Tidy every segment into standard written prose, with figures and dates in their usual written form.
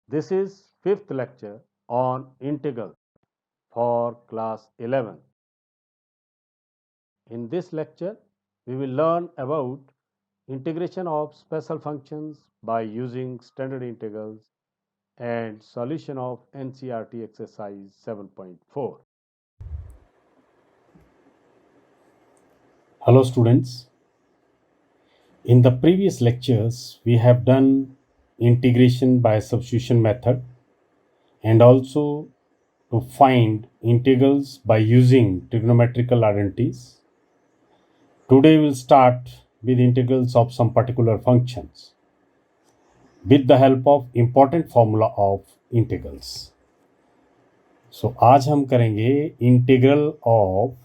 This is fifth lecture on integral for class 11. In this lecture, we will learn about integration of special functions by using standard integrals and solution of NCERT exercise 7.4. Hello students. In the previous lectures, we have done integration by substitution method and also to find integrals by using trigonometrical identities. Today we'll start with integrals of some particular functions with the help of important formula of integrals. So आज हम करेंगे integral of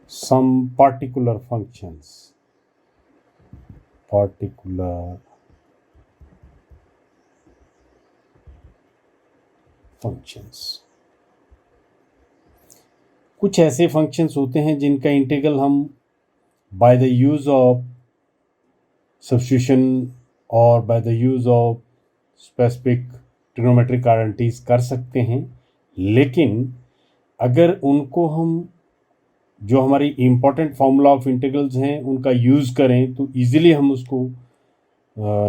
some particular functions. कुछ ऐसे functions होते हैं जिनका integral हम by the use of substitution और by the use of specific trigonometric identities कर सकते हैं, लेकिन अगर उनको हम जो हमारी इम्पोर्टेंट फार्मूला ऑफ इंटीग्रल्स हैं उनका यूज़ करें तो इजीली हम उसको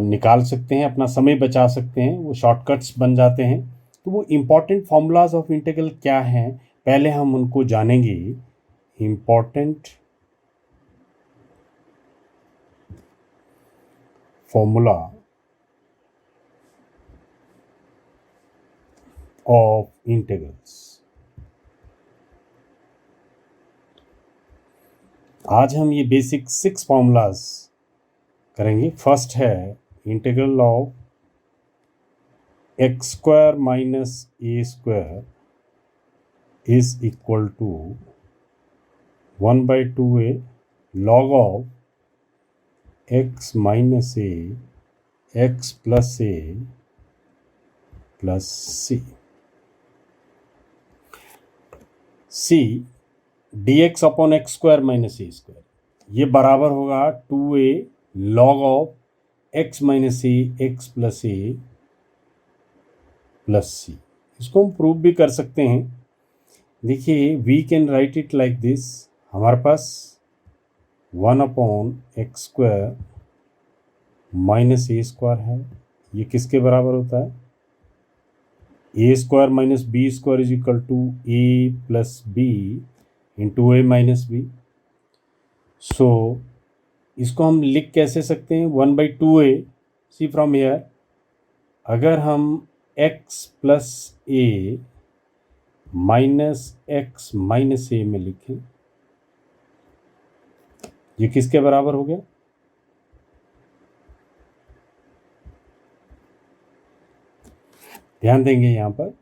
निकाल सकते हैं, अपना समय बचा सकते हैं, वो शॉर्टकट्स बन जाते हैं। तो वो इम्पॉर्टेंट फार्मूलाज ऑफ इंटीग्रल क्या हैं, पहले हम उनको जानेंगे। Important formula of integrals. आज हम ये बेसिक 6 फार्मूलाज करेंगे। फर्स्ट है integral of x square minus a square is equal to 1/2a log of x minus a x plus a plus c dx upon x square minus a square, ये बराबर होगा 2a log of x minus a x plus a plus c. इसको हम prove भी कर सकते हैं। देखिए, we can write it like this. हमारे पास 1/x square minus a square है, ये किसके बराबर होता है? A square minus b square is equal to a plus b into a minus b. So इसको हम लिख कैसे सकते हैं? 1/2a। सी फ्रॉम हेयर, अगर हम x plus a minus x minus ए में लिखें, ये किसके बराबर हो गया? ध्यान देंगे यहां पर।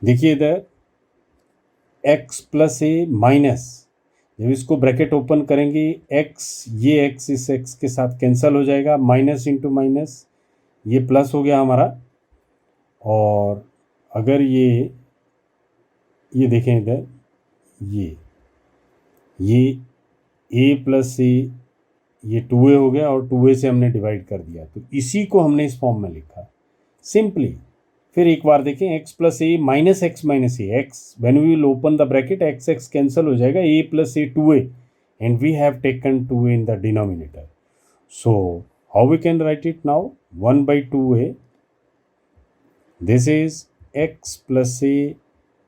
देखिए इधर x प्लस ए माइनस, जब इसको ब्रैकेट ओपन करेंगे x, ये x इस x के साथ कैंसिल हो जाएगा, माइनस इंटू माइनस ये प्लस हो गया हमारा। और अगर ये देखें इधर, ये a प्लस ए, ये 2a हो गया और 2a से हमने डिवाइड कर दिया, तो इसी को हमने इस फॉर्म में लिखा सिंपली। फिर एक बार देखें, x plus a minus x minus a, x when we will open the bracket x x cancel हो जाएगा, a plus a 2a and we have taken 2a in the denominator. So how we can write it now? 1/2a, this is x plus a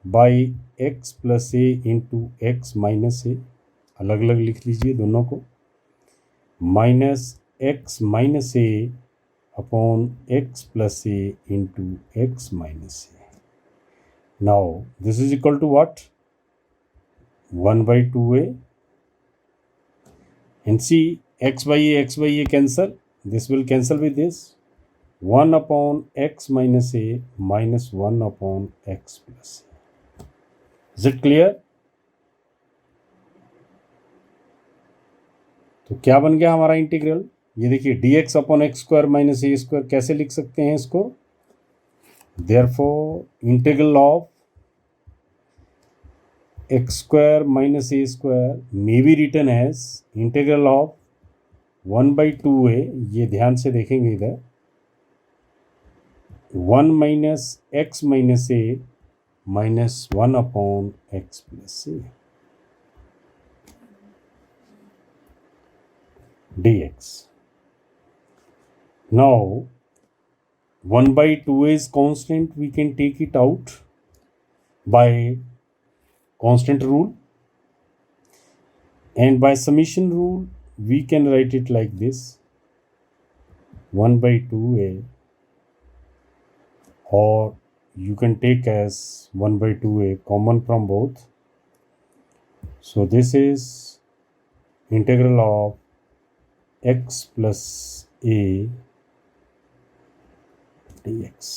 by x plus a into x minus a, अलग अलग लिख लीजिए दोनों को, minus x minus a upon x plus a into x minus a. Now this is equal to what? 1/2a, and see x by a cancel, this will cancel with this, 1 upon x minus a minus 1 upon x plus a. Is it clear? तो क्या बन गया हमारा integral? ये देखिए, dx upon x square minus a square कैसे लिख सकते हैं इसको? Therefore integral of x square minus a square may be written as integral of 1/2a, ये ध्यान से देखेंगे इधर, 1 minus x minus a minus 1 upon x plus a dx. Now 1/2a is constant, we can take it out by constant rule, and by summation rule we can write it like this: 1/2a, or you can take as 1/2a common from both. So this is integral of x plus a dx.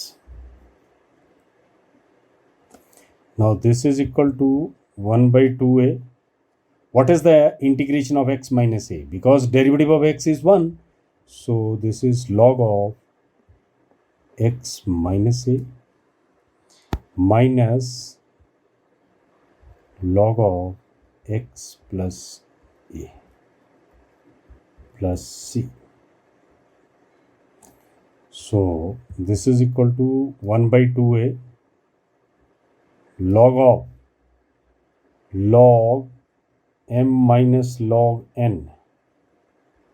Now this is equal to 1/2a. What is the integration of x minus a? Because derivative of x is 1, so this is log of x minus a minus log of x plus a plus c. So this is equal to 1/2a log of log m minus log n.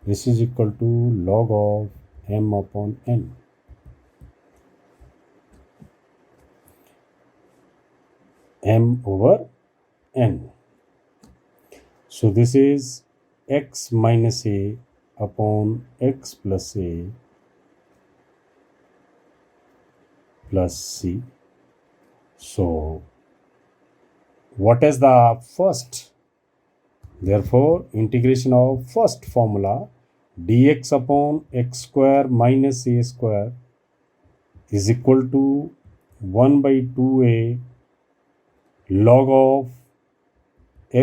This is equal to log of m upon n. M over n. So this is x minus a upon x plus a plus c. So what is the first? Therefore integration of first formula, dx upon x square minus a square is equal to 1/2a log of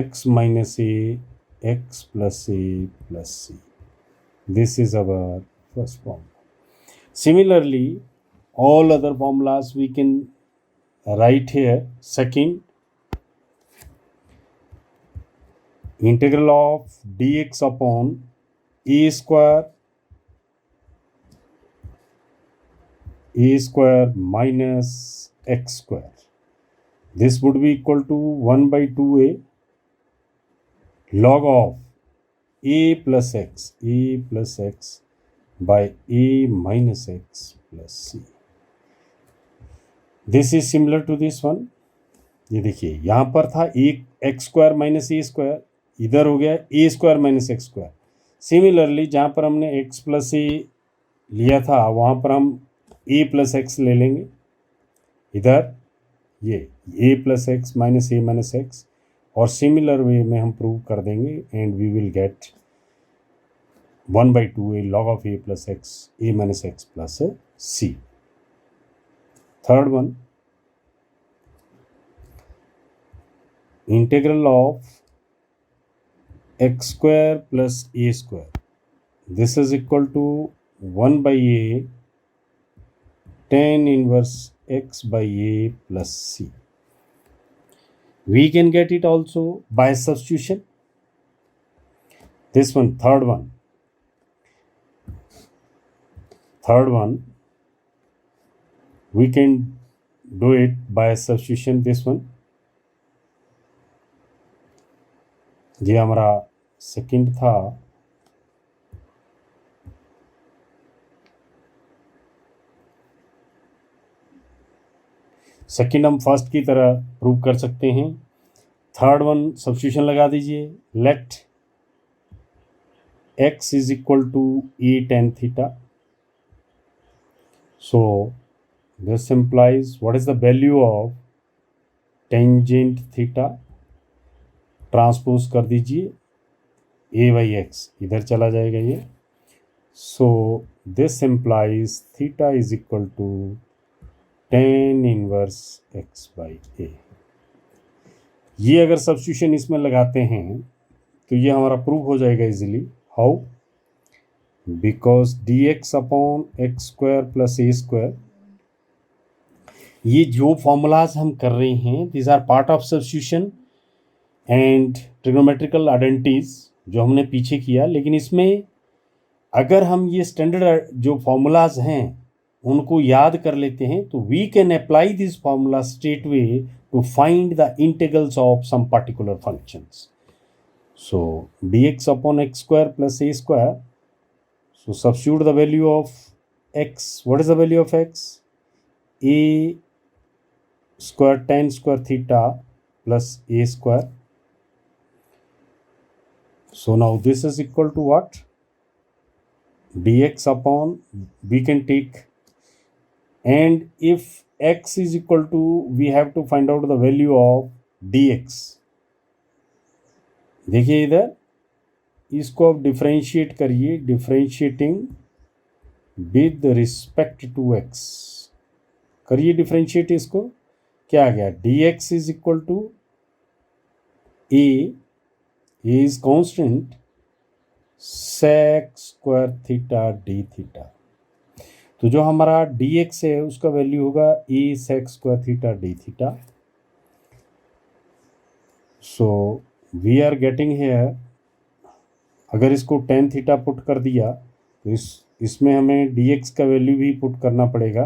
x minus a x plus a plus c. This is our first formula. Similarly, all other formulas we can write here. Second, integral of dx upon a square minus x square. This would be equal to 1/2a log of a plus x by a minus x plus c. This is similar to this one. ये देखिए यहाँ पर था एक x square minus a square, इधर हो गया a square minus x square. Similarly जहाँ पर हमने एक्स प्लस ए लिया था वहाँ पर हम ए प्लस एक्स ले लेंगे. इधर ये a plus x minus a minus x, और सिमिलर वे में हम प्रूव कर देंगे and we will get 1/2a log of a plus x a minus x plus c. Third one, integral of x square plus a square. This is equal to 1/a tan inverse x by a plus c. We can get it also by substitution. This one, third one, we can do it by substitution. This one, ये हमारा second था. Second हम first की तरह prove कर सकते हैं. Third one substitution लगा दीजिए. Let x is equal to e tan theta. So this implies what is the value of tangent theta. Transpose कर दीजिए a by x, इधर चला जाएगा ये. So this implies theta is equal to tan inverse x by a. ये अगर substitution इसमें लगाते हैं तो ये हमारा प्रूव हो जाएगा easily. How? Because dx upon x square plus a square, ये जो फॉर्मूलाज हम कर रहे हैं this are part of substitution. And trigonometrical identities जो हमने पीछे किया, लेकिन इसमें अगर हम ये स्टैंडर्ड जो फॉर्मूलाज हैं उनको याद कर लेते हैं तो we can apply this formula straight way to find the integrals of some particular functions. So dx upon x square plus a square. So substitute the value of x. What is the value of x? A square tan square theta plus a square. So now this is equal to what? Dx upon, we can take, and if x is equal to, we have to find out the value of dx. देखिए इधर इसको आप differentiate करिए, differentiating with respect to x करिए differentiate. इसको क्या आ गया? dx is equal to a is constant sec square theta d theta. तो जो हमारा dx है उसका वैल्यू होगा a sec square theta d theta. So we are getting here, अगर इसको tan थीटा पुट कर दिया तो इसमें हमें dx का वैल्यू भी पुट करना पड़ेगा.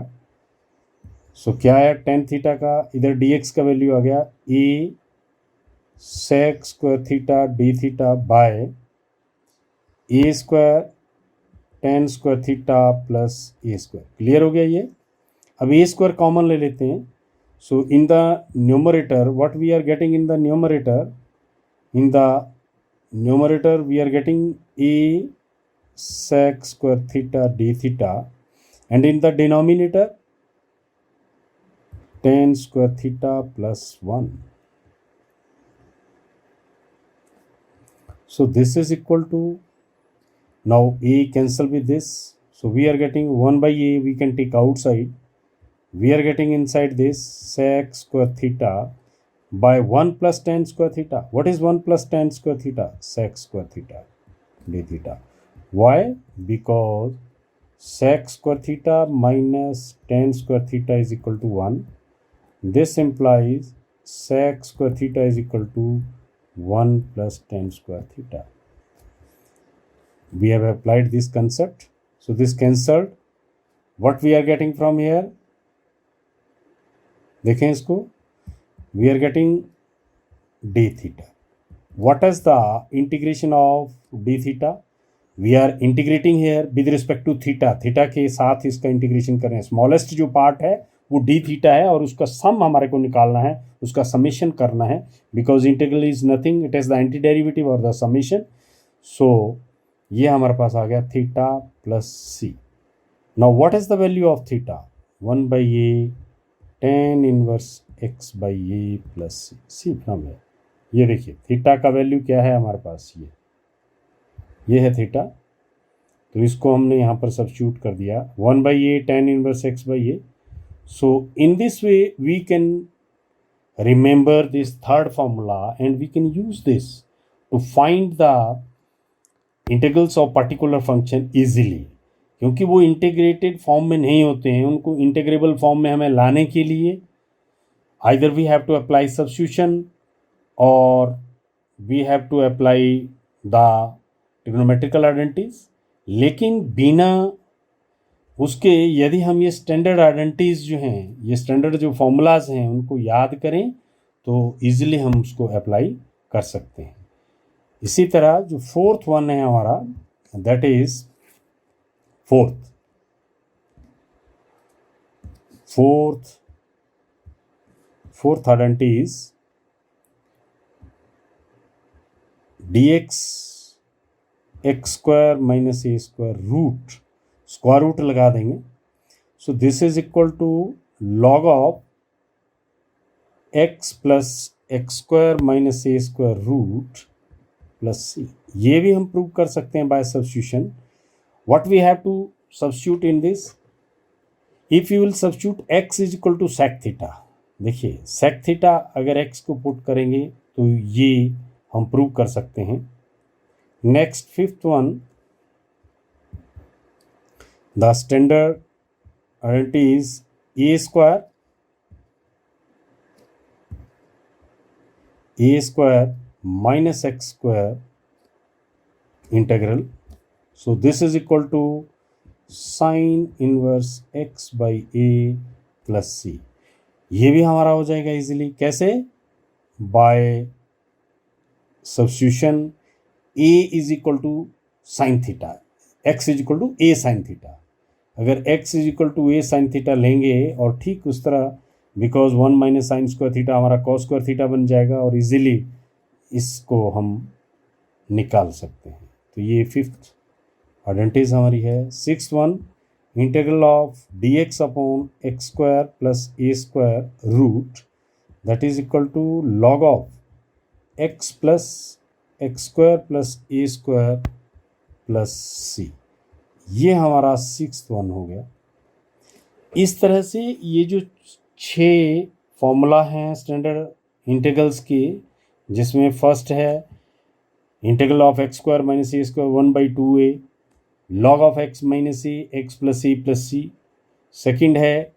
सो क्या है tan थीटा का? इधर dx का वैल्यू आ गया a sec square theta d theta by a square tan square theta plus a square. Clear हो गया ये? अब a स्क्वायर कॉमन ले लेते हैं. So in the numerator what we are getting in the numerator? In the numerator we are getting a sec square theta d theta, and in the denominator tan square theta plus 1. So this is equal to, now a cancel with this, so we are getting 1 by a, we can take outside, we are getting inside this sec square theta by 1 plus tan square theta. What is 1 plus tan square theta? Sec square theta d theta. Why? Because sec square theta minus tan square theta is equal to 1. This implies sec square theta is equal to 1 plus tan square theta. We have applied this concept. So this cancelled. What we are getting from here? देखें इसको, we are getting d theta. What is the integration of d theta? We are integrating here with respect to theta. Theta के साथ इसका integration करें. Smallest जो part है वो d theta है और उसका सम हमारे को निकालना है, उसका समेशन करना है. Because integral is nothing, it is the anti derivative और द समेशन. सो ये हमारे पास आ गया theta plus c. Now what is the value of theta? 1 by a tan inverse x by a plus c from है. ये देखिए theta का वैल्यू क्या है हमारे पास, ये है थीटा. तो इसको हमने यहाँ पर सब्स्टिट्यूट कर दिया 1 by a tan inverse x by a. So in this way we can remember this third formula and we can use this to find the integrals of particular function easily. क्योंकि वो integrated form में नहीं होते हैं, उनको integrable form में हमें लाने के लिए either we have to apply substitution or we have to apply the trigonometrical identities. लेकिन बिना उसके यदि हम ये स्टैंडर्ड आइडेंटिटीज जो हैं, ये स्टैंडर्ड जो फॉर्मूलाज हैं उनको याद करें तो इजीली हम उसको अप्लाई कर सकते हैं. इसी तरह जो फोर्थ वन है हमारा, that is fourth identity is dx x square minus a square root, square root लगा देंगे. So this is equal to log of x plus x square minus a square root plus c. ये भी हम prove कर सकते हैं by substitution. What we have to substitute in this? If you will substitute x is equal to sec theta. देखिए sec theta अगर x को put करेंगे तो ये हम प्रूव कर सकते हैं. Next fifth one, the standard identity is a square minus x square integral. So this is equal to sin inverse x by a plus c. ये भी हमारा हो जाएगा इजीली. कैसे? By substitution a is equal to sine theta, x is equal to a sine theta. अगर x is equal to a sine theta लेंगे और ठीक उस तरह, because 1 minus sine square theta हमारा कॉस स्क्वायर थीटा बन जाएगा और इजीली इसको हम निकाल सकते हैं. तो ये फिफ्थ आइडेंटिटीज हमारी है. Sixth one, integral of d x upon x square plus a square root that is equal to log of x plus x square plus a square plus c. ये हमारा सिक्स्थ वन हो गया. इस तरह से ये जो 6 फॉर्मूला हैं स्टैंडर्ड इंटीग्रल्स के, जिसमें फर्स्ट है integral of x square minus a square 1/2a, log of x minus a x plus a plus c. Second है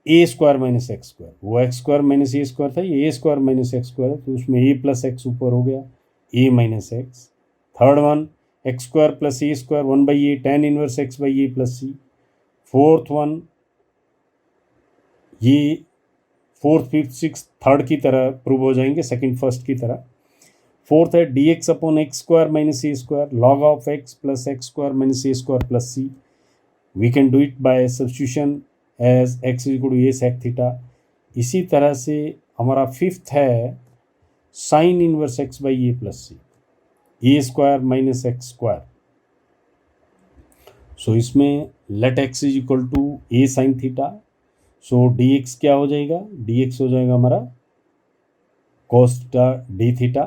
a square minus x square, वो x square minus a square था, ये a square minus x square है, तो उसमें a plus x ऊपर हो गया, a minus x. Third one x square plus a square 1/a tan inverse x by a plus c. Fourth one, ये fourth fifth six third की तरह prove हो जाएंगे, सेकंड फर्स्ट की तरह. फोर्थ है d x upon x square minus a square, log of x plus x square minus a square plus c. We can do it by substitution as x equal to a sec theta. इसी तरह से हमारा fifth है sine inverse x by a plus c, a square minus x square. So इसमें let x is equal to a sine theta. So d x क्या हो जाएगा? D x हो जाएगा हमारा cos theta D theta,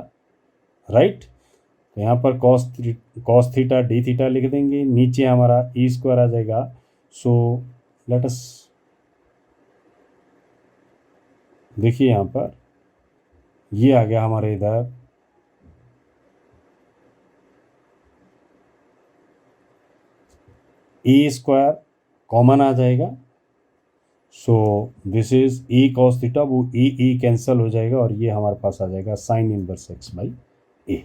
right. तो यहाँ पर कॉस थीटा डी थीटा लिख देंगे, नीचे हमारा ई स्क्वायर आ जाएगा. सो लेट अस देखिए यहाँ पर ये आ गया हमारे इधर ए स्क्वायर कॉमन आ जाएगा. सो this is a cos theta, वो ए कैंसिल हो जाएगा और ये हमारे पास आ जाएगा sign inverse x by A.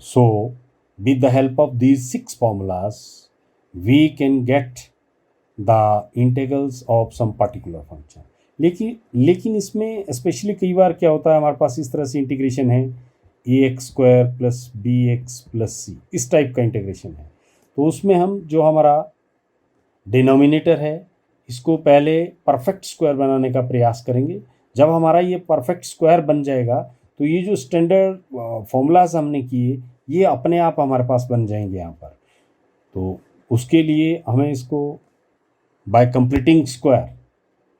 So with the help of these 6 formulas we can get the integrals of some particular function. लेकिन इसमें स्पेशली कई बार क्या होता है, हमारे पास इस तरह से इंटीग्रेशन है a x square plus b x plus c, इस टाइप का इंटीग्रेशन है. तो उसमें हम जो हमारा डिनोमिनेटर है इसको पहले परफेक्ट स्क्वायर बनाने का प्रयास करेंगे. जब हमारा ये परफेक्ट स्क्वायर बन जाएगा तो ये जो स्टैंडर्ड फॉर्मूलाज हमने किए ये अपने आप हमारे पास बन जाएंगे यहाँ पर. तो उसके लिए हमें इसको बाय कंप्लीटिंग स्क्वायर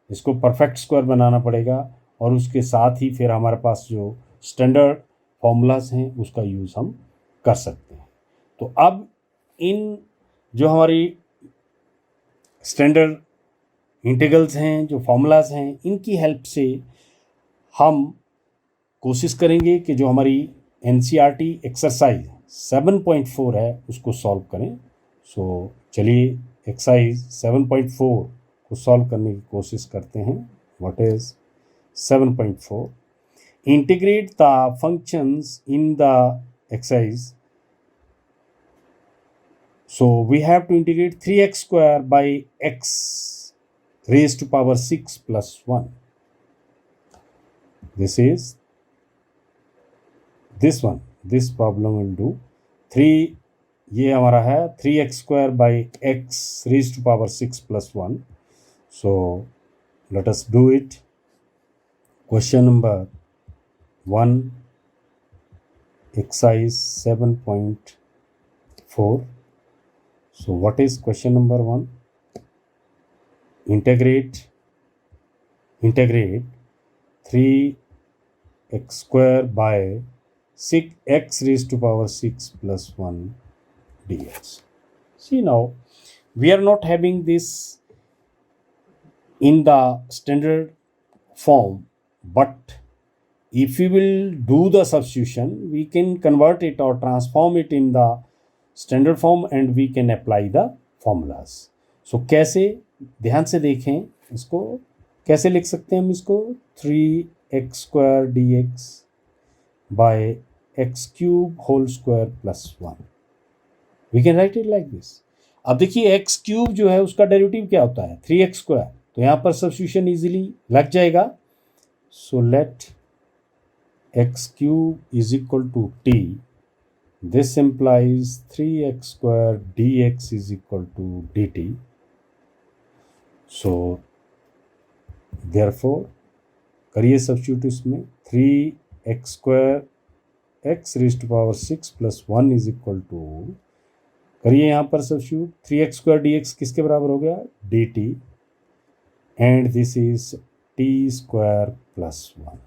इसको परफेक्ट स्क्वायर बनाना पड़ेगा और उसके साथ ही फिर हमारे पास जो स्टैंडर्ड फॉर्मूलाज हैं उसका यूज़ हम कर सकते हैं. तो अब इन जो हमारी स्टैंडर्ड इंटीग्रल्स हैं, जो फॉर्मूलाज हैं, इनकी हेल्प से हम कोशिश करेंगे कि जो हमारी NCERT एक्सरसाइज 7.4 है उसको सॉल्व करें. सो चलिए एक्सरसाइज 7.4 को सॉल्व करने की कोशिश करते हैं. What is 7.4? Integrate the functions in the exercise. So we have to integrate 3x square by x raised to power 6 plus 1. This is this one. This problem will do 3. ये हमारा है 3x square by x raised to power 6 plus 1. So let us do it. Question number 1, exercise 7.4. So what is question number 1? Integrate 3x square by 6x raised to power 6 plus 1 dx. See, now we are not having this in the standard form, but if we will do the substitution we can convert it or transform it in the standard form and we can apply the formulas. So कैसे, ध्यान से देखें इसको कैसे लिख सकते हैं हम इसको? 3x² dx by x³ whole square plus 1, we can write it like this. अब देखिए x³ जो है उसका डेरिवेटिव क्या होता है? 3x², तो यहाँ पर सब्स्टिट्यूशन इजीली लग जाएगा। So let x³ is equal to t, this implies 3x² dx is equal to dt. So therefore करिए सब्स्टिट्यूट इसमें, 3x² x raised to power 6 plus 1 is equal to, करिए यहाँ पर सब्स्टिट्यूट, 3x² dx किसके बराबर हो गया? dt, and this is t² plus 1,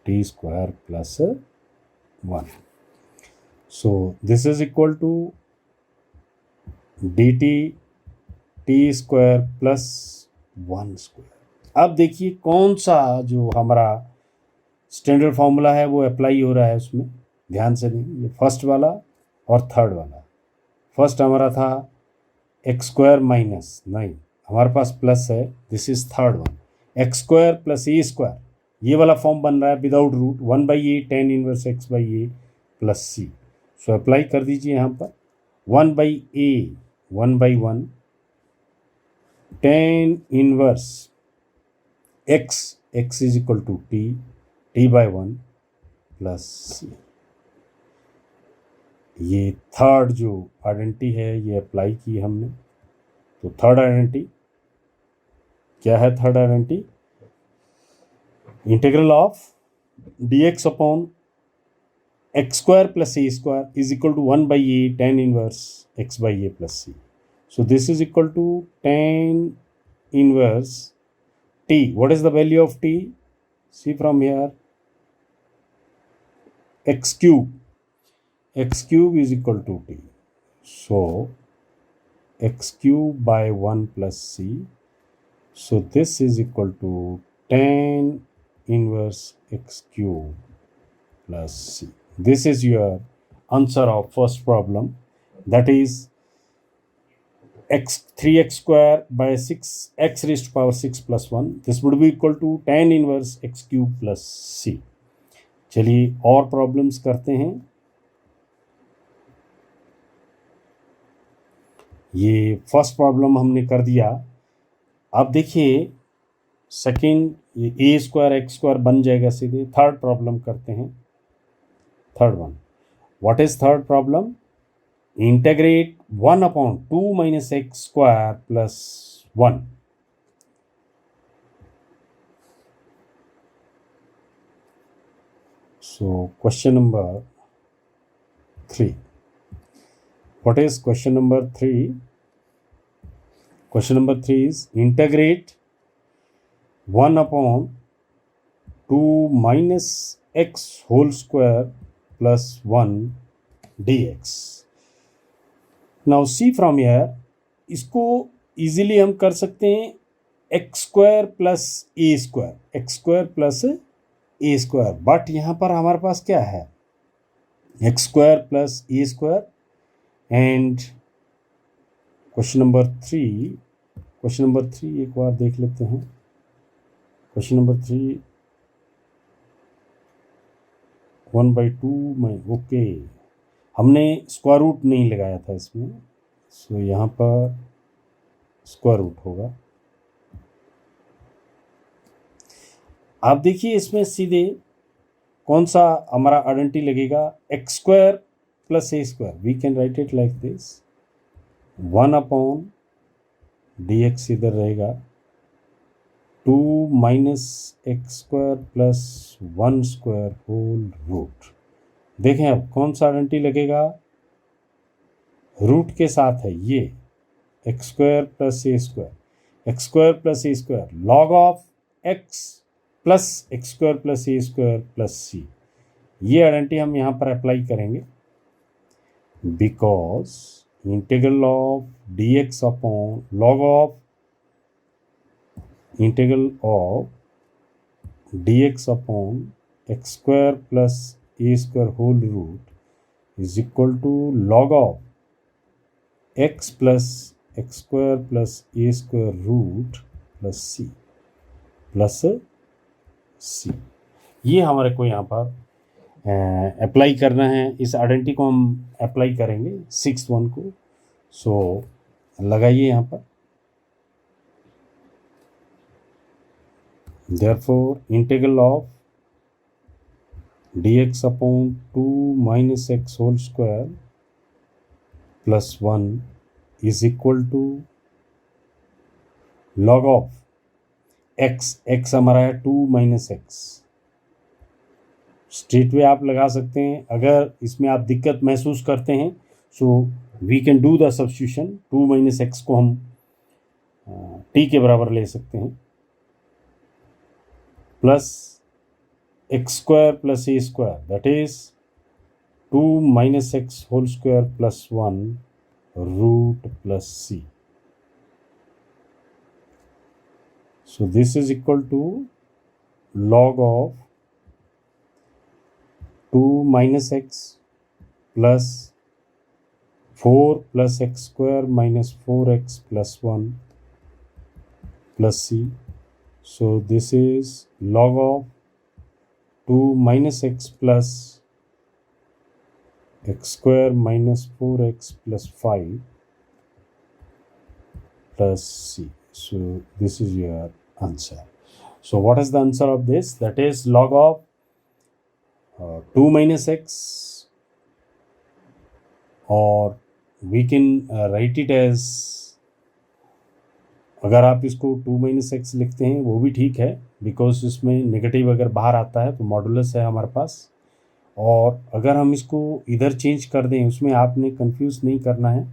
t² plus 1. So this is equal to dt t² plus 1 square. अब देखिए कौन सा जो हमारा स्टैंडर्ड फॉर्मूला है वो अप्लाई हो रहा है उसमें, ध्यान से नहीं, ये फर्स्ट वाला और थर्ड वाला। फर्स्ट हमारा था x² माइनस, नहीं हमारे पास प्लस है, this is third one, x² plus a², ये वाला फॉर्म बन रहा है without root, 1/a tan inverse x by a plus c। So apply कर दीजिए यहाँ पर, 1/a 1/1 tan inverse x is equal to t/1 plus c। ये थर्ड जो आइडेंटिटी है ये अप्लाई की हमने। तो थर्ड आइडेंटिटी क्या है? Third identity, integral of dx upon x² plus a² is equal to 1/a tan inverse x by a plus c. So this is equal to tan inverse t. What is the value of t? See from here, x³ is equal to t. So x³ by 1 plus c. So this is equal to tan inverse x³ plus c. This is your answer of first problem, that is 3x² by 6 x raised to power 6 plus 1. This would be equal to tan inverse x³ plus c. चलिए और problems करते हैं। ये first problem हमने कर दिया। अब देखिए सेकेंड, ये a² x² बन जाएगा सीधे। थर्ड प्रॉब्लम करते हैं, third one. What is third problem? Integrate 1/2 minus x² plus 1. So question number 3. What is question number 3? Question number 3 is integrate 1/2 minus x whole square plus 1 dx. Now see from here, इसको easily हम कर सकते हैं x² plus a², x² plus a², but यहाँ पर हमारे पास क्या है? x² plus a² and question number 3 एक बार देख लेते हैं। क्वेश्चन नंबर 3 1/2 में, ओके, हमने स्क्वायर रूट नहीं लगाया था इसमें, सो यहाँ पर स्क्वायर रूट होगा। आप देखिए इसमें सीधे कौन सा हमारा आइडेंटिटी लगेगा? x² plus a², we can write it like this, 1/dx इधर रहेगा, 2 minus x² plus 1 square whole root। देखें अब कौन सा आइडेंटिटी लगेगा? रूट के साथ है ये x² plus a², x² plus a², log of x plus x² plus a² plus c। ये आइडेंटिटी हम यहाँ पर अप्लाई करेंगे, because integral of dx upon log of integral of dx upon x² plus a² whole root is equal to log of x plus x² plus a² root plus c. ये हमारे को यहाँ पर apply करना है। इस identity को हम अप्लाई करेंगे 6th वन को। सो लगाइए यहाँ पर। Therefore, integral of dx upon 2 minus x whole square plus 1 is equal to log of x हमारा है 2 minus x। स्ट्रेट वे आप लगा सकते हैं। अगर इसमें आप दिक्कत महसूस करते हैं so we can do the substitution. 2 minus x को हम t के बराबर ले सकते हैं plus x square plus a square that is 2 minus x whole square plus 1 root plus c. So this is equal to log of 2 minus x plus 4 plus x square minus 4x plus 1 plus c. So this is log of 2 minus x plus x square minus 4x plus 5 plus c. So this is your answer. So what is the answer of this? That is log of 2 minus x, or we can write it as, अगर आप इसको 2 minus x लिखते हैं वो भी ठीक है, because इसमें नेगेटिव अगर बाहर आता है तो मॉडुलस है हमारे पास। और अगर हम इसको इधर चेंज कर दें, उसमें आपने कंफ्यूज नहीं करना है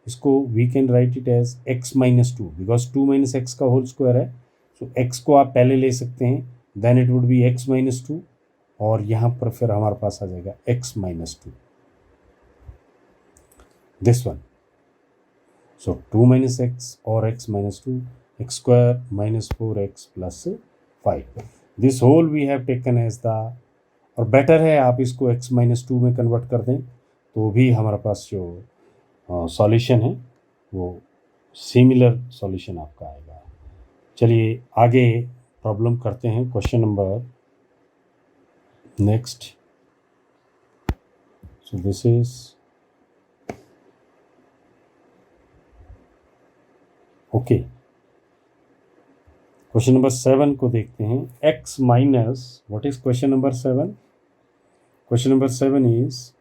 इसको। We can write it as x minus 2 because 2 minus x का होल स्क्वायर है। सो x को आप पहले ले सकते हैं, then it would be x minus 2, और यहाँ पर फिर हमारे पास आ जाएगा x minus 2, this one. So 2 minus x or x minus 2, x square minus 4x plus 5. This whole we have taken as the, और बेटर है आप इसको x minus 2 में कन्वर्ट कर दें तो भी हमारे पास जो सॉल्यूशन है वो सिमिलर सॉल्यूशन आपका आएगा। चलिए आगे प्रॉब्लम करते हैं। Question number next. So this is okay. Question number 7 को देखते हैं। x minus, what is question number 7? Question number 7 is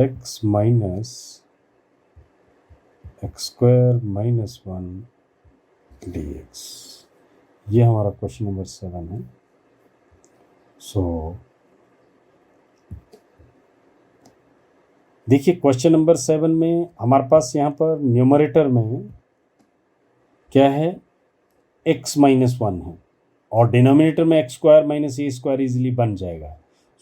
x minus x square minus 1 dx। ये हमारा क्वेश्चन नंबर 7 है। सो देखिए क्वेश्चन नंबर 7 में हमारे पास यहाँ पर न्यूमरेटर में क्या है, x माइनस 1 है, और डिनोमिनेटर में x square minus a square easily बन जाएगा।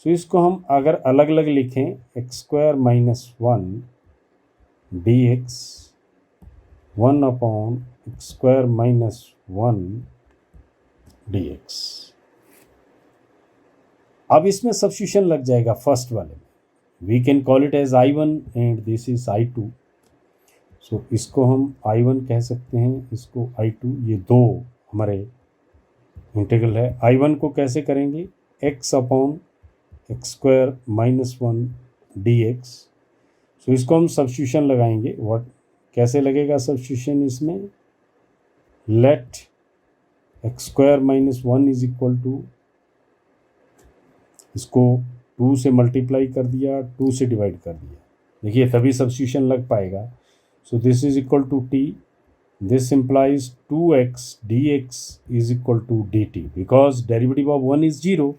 सो इसको हम अगर अलग अलग लिखें, x square minus 1 dx 1 upon x square minus 1 dx। अब इसमें सब्स्टिट्यूशन लग जाएगा फर्स्ट वाले में। We can call it as I1 and this is I2। So इसको हम I1 कह सकते हैं, इसको I2। ये दो हमारे इंटीग्रल है। I1 को कैसे करेंगे, x upon x square minus 1 dx। So इसको हम सब्स्टिट्यूशन लगाएंगे। व्हाट, कैसे लगेगा सब्स्टिट्यूशन इसमें? Let x square minus 1 is equal to, इसको 2 से मल्टीप्लाई कर दिया, 2 से डिवाइड कर दिया, देखिए तभी सब्स्टिट्यूशन लग पाएगा। So this is equal to t, this implies 2x dx is equal to dt, because derivative of 1 is 0।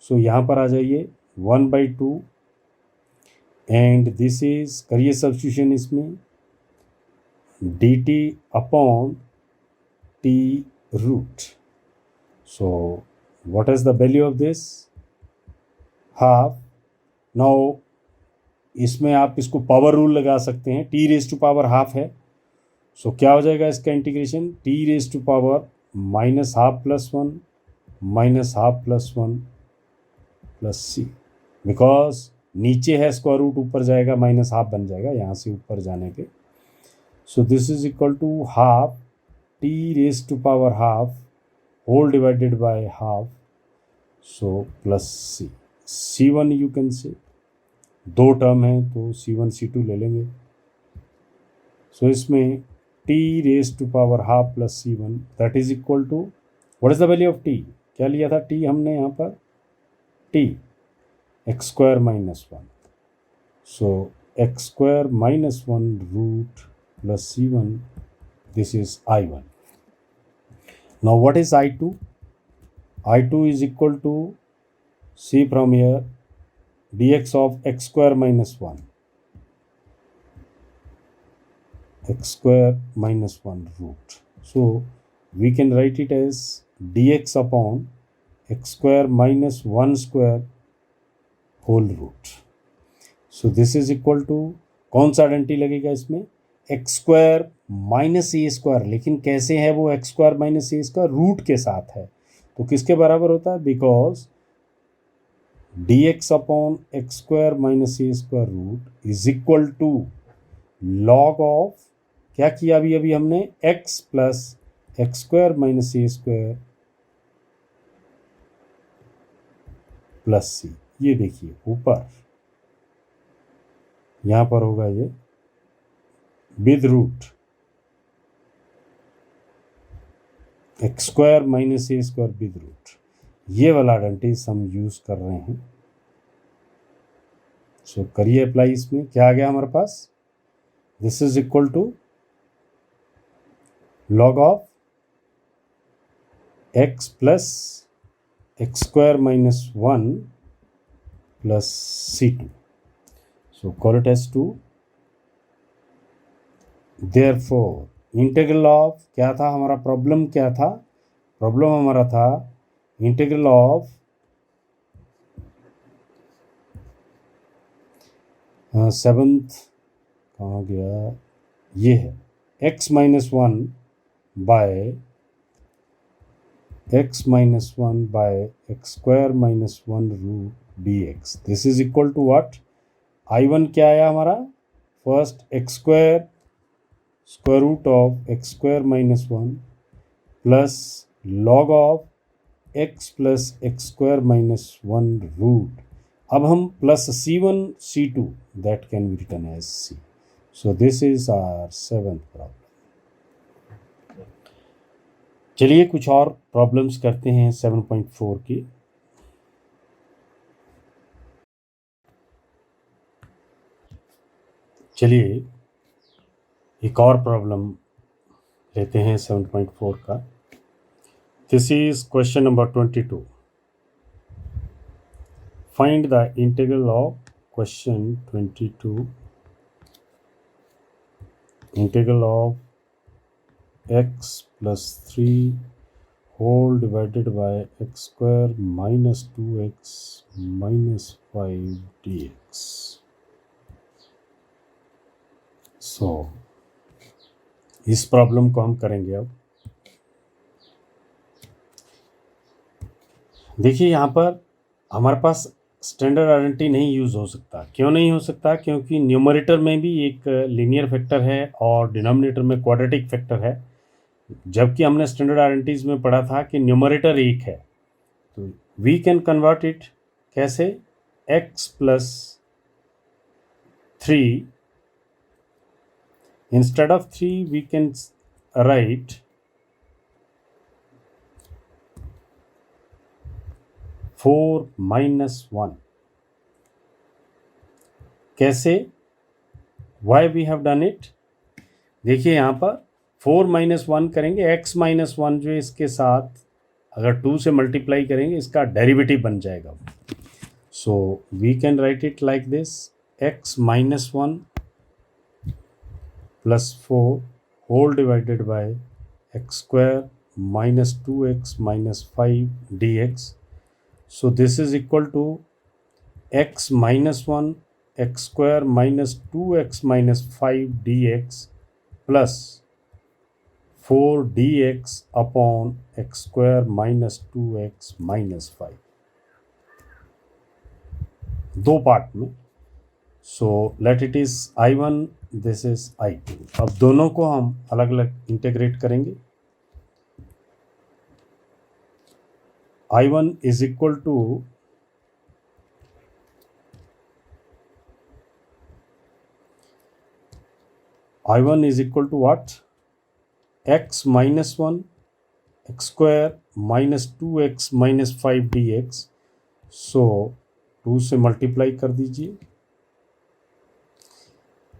So यहाँ पर आ जाइए 1/2 एंड दिस इज, करिए सब्स्टिट्यूशन इसमें, dt upon t root. So what is the value of this? Half. Now इसमें आप इसको power rule लगा सकते हैं, t raise to power half है। सो क्या हो जाएगा इसका integration, t raise to power minus half plus 1 minus half plus 1 plus c, because नीचे है स्क्वायर रूट, ऊपर जाएगा माइनस हाफ बन जाएगा यहाँ से ऊपर जाने पे। So this is equal to half t raise to power half whole divided by half, so plus C1 you can say, दो टर्म है तो C1 C2 ले लेंगे। सो इसमें t raise to power half plus C1 that is equal to what is the value of t, क्या लिया था t हमने यहाँ पर, t x square minus 1, so x square minus 1 root plus C1, this is I1। Now what is I2? I2 is equal to, see from here, dx of x square minus 1, x square minus 1 root. So we can write it as dx upon x square minus 1 square whole root. So this is equal to, कौन सा identity लगेगा इसमें, x square minus a square, लेकिन कैसे है वो x square minus a square, root के साथ है, तो किसके बराबर होता है, because dx upon x square minus a square root is equal to log of, क्या किया अभी अभी हमने, x plus x square minus a square plus c. ये देखिए ऊपर यहां पर होगा ये with root x square minus a square with root, ये वाला आइडेंटिटी हम यूज कर रहे हैं। सो करिए अप्लाई, इसमें क्या आ गया हमारे पास, this is equal to log of x plus x square minus 1 plus C2, so call it as 2। Therefore integral of, क्या था हमारा प्रॉब्लम, क्या था प्रॉब्लम हमारा था, इंटीग्रल ऑफ सेवंथ कहाँ गया, ये है x minus 1 by x minus 1 by x square minus 1 root dx, this is equal to what, I1 क्या आया हमारा, first x square square root of x square minus 1 plus log of x plus x square minus 1 root, अब हम plus C1 C2 that can be written as C। So this is our seventh problem. चलिए कुछ और problems करते हैं 7.4 की। चलिए एक और प्रॉब्लम लेते हैं 7.4 का। This is question number 22। Find the integral of question 22, integral of x plus 3 whole divided by x square minus 2x minus 5 dx। सो इस प्रॉब्लम को हम करेंगे अब। देखिए यहाँ पर हमारे पास स्टैंडर्ड आइडेंटिटी नहीं यूज़ हो सकता। क्यों नहीं हो सकता, क्योंकि न्यूमरेटर में भी एक लीनियर फैक्टर है और डिनोमिनेटर में क्वाड्रेटिक फैक्टर है, जबकि हमने स्टैंडर्ड आइडेंटिटीज में पढ़ा था कि न्यूमरेटर एक है। तो वी कैन कन्वर्ट इट कैसे, x plus 3, instead of 3 we can write 4 minus 1। कैसे, why we have done it, देखिए यहाँ पर 4 माइनस 1 करेंगे, x माइनस 1 जो इसके साथ अगर 2 से मल्टीप्लाई करेंगे इसका डेरिवेटिव बन जाएगा। So we can write it like this, x minus 1 plus 4 whole divided by x square minus 2x minus 5 dx। So this is equal to x minus 1 x square minus 2x minus 5 dx plus 4 dx upon x square minus 2x minus 5, दो part में so let it is I1, this is I2। अब दोनों को हम अलग अलग integrate करेंगे। I1 is equal to I1 is equal to what? X minus 1 x square minus 2x minus 5 dx। सो 2 से मल्टीप्लाई कर दीजिए।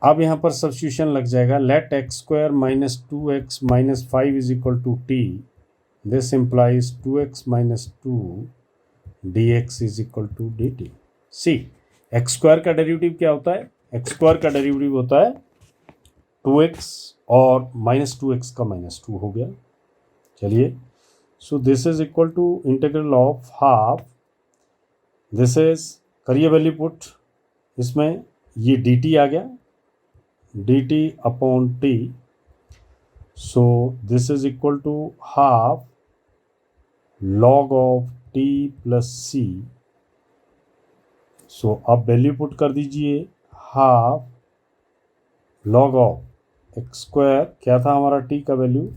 अब यहाँ पर सब्स्टिट्यूशन लग जाएगा। Let x square minus 2x minus 5 is equal to t. This implies 2x minus 2 dx is equal to dt। See x square का derivative क्या होता है? एक्स स्क्वायर का डेरिवेटिव होता है 2x और माइनस 2x का माइनस 2 हो गया। चलिए, so this is equal to integral of half, this is, करिए वैल्यू पुट इसमें, ये dt आ गया, dt upon t। So this is equal to half log of t plus c। सो अब वैल्यू पुट कर दीजिए, half log of x square, क्या था हमारा t का वैल्यू,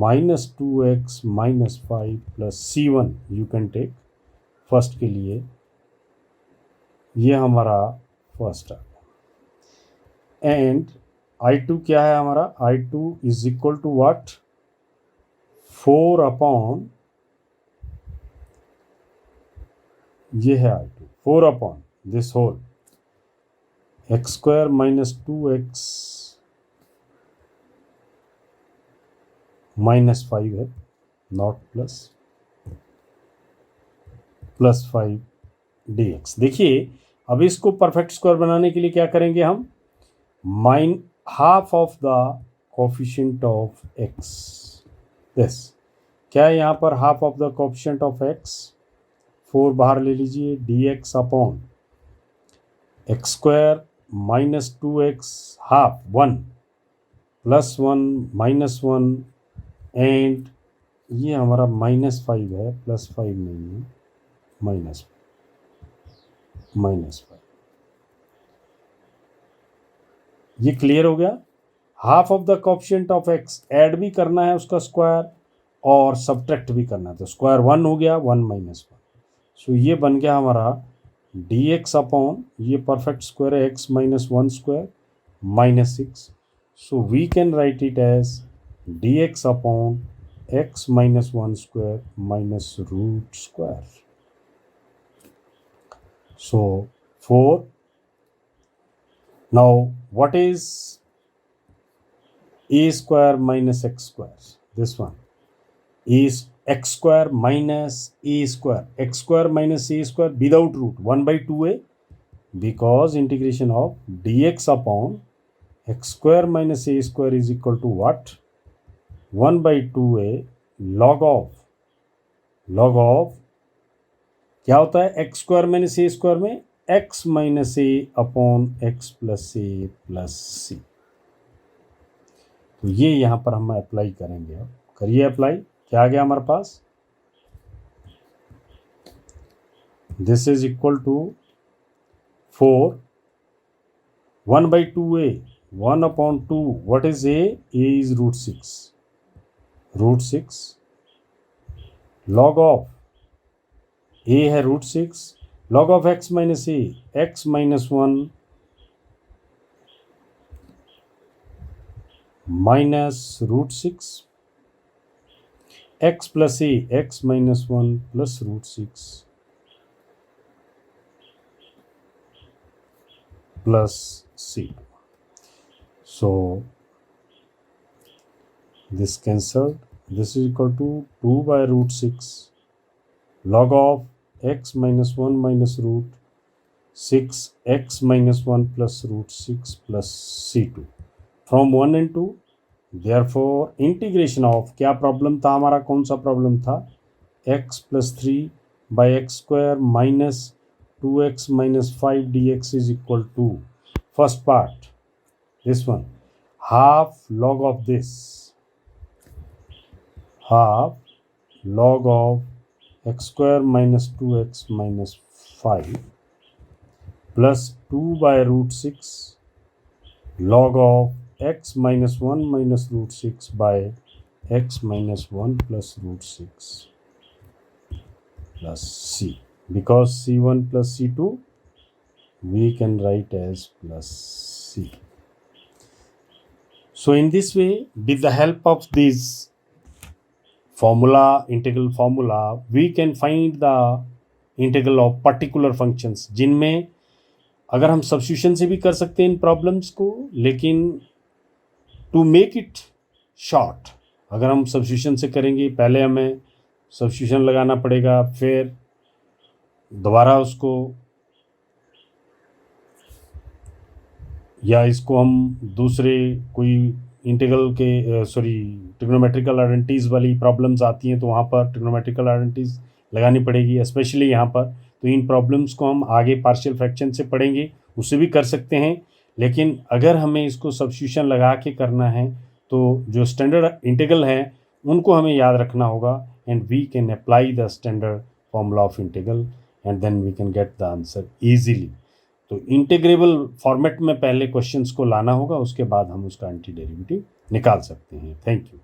minus 2x minus 5 plus c1, you can take first के लिए, ये हमारा फर्स्ट है। एंड I2 क्या है हमारा? I2 is equal to what? 4 upon, ये है I2, 4 upon this whole x square minus 2x minus 5 है, नॉट प्लस, प्लस 5 dx। देखिए, अब इसको परफेक्ट स्क्वायर बनाने के लिए क्या करेंगे हम? Mine half of the coefficient of x, this क्या है यहाँ पर? Half of the coefficient of x, 4 बाहर ले लीजिए, dx upon x square minus 2x half 1 plus 1 minus 1, and ये हमारा माइनस 5 है, प्लस 5 नहीं है, माइनस 5। ये क्लियर हो गया? Half of the coefficient of x add भी करना है उसका स्क्वायर और सब्ट्रैक्ट भी करना है, तो स्क्वायर 1 हो गया, 1 माइनस 1। सो ये बन गया हमारा dx अपॉन, ये परफेक्ट स्क्वायर है, x minus 1 square minus 6। So we can write it as dx upon x minus 1 square minus root square. So 4, now what is a square minus x square? This one is x square minus a square, x square minus a square without root, 1 by 2a, because integration of dx upon x square minus a square is equal to what? 1 by 2a log of क्या होता है? x square minus a square में x minus a upon x plus a plus सी। तो ये यहाँ पर हम apply करेंगे। अब करिए अप्लाई, क्या आ गया हमारे पास? This is equal to 4, 1 by 2a, 1 upon 2, what is a? A is root 6, log of a है root 6, log of x minus a, x minus 1 minus root 6, x plus a, x minus 1 plus root 6 plus c। So this cancelled, this is equal to 2 by root 6 log of x minus 1 minus root 6 x minus 1 plus root 6 plus c2 from 1 and 2। therefore integration of, क्या problem था हमारा? कौन सा problem था? x plus 3 by x square minus 2x minus 5 dx is equal to, first part this one, half log of this, half log of x square minus 2x minus 5 plus 2/√6 log of x minus 1 minus √6 by x minus 1 plus √6 plus c. Because c1 plus c2 we can write as plus c. So in this way, with the help of this formula, integral formula, we can find the integral of particular functions, जिनमें अगर हम substitution से भी कर सकते हैं इन problems को, लेकिन टू मेक इट शॉर्ट अगर हम सब्स्टिट्यूशन से करेंगे, पहले हमें सब्स्टिट्यूशन लगाना पड़ेगा, फिर दोबारा उसको या इसको हम दूसरे कोई इंटीग्रल के ट्रिग्नोमेट्रिकल आइडेंटिटीज़ वाली प्रॉब्लम्स आती हैं तो वहाँ पर ट्रिग्नोमेट्रिकल आइडेंटिटीज़ लगानी पड़ेगी, स्पेशली यहाँ पर। तो इन प्रॉब्लम्स को हम आगे पार्शियल फ्रैक्शन से पढ़ेंगे, उससे भी कर सकते हैं, लेकिन अगर हमें इसको सब्स्टिट्यूशन लगा के करना है तो जो स्टैंडर्ड इंटीग्रल हैं उनको हमें याद रखना होगा, and we can apply the standard formula of integral and then we can get the answer easily. तो इंटीग्रेबल फॉर्मेट में पहले क्वेश्चंस को लाना होगा, उसके बाद हम उसका एंटी डेरिवेटिव निकाल सकते हैं। Thank you.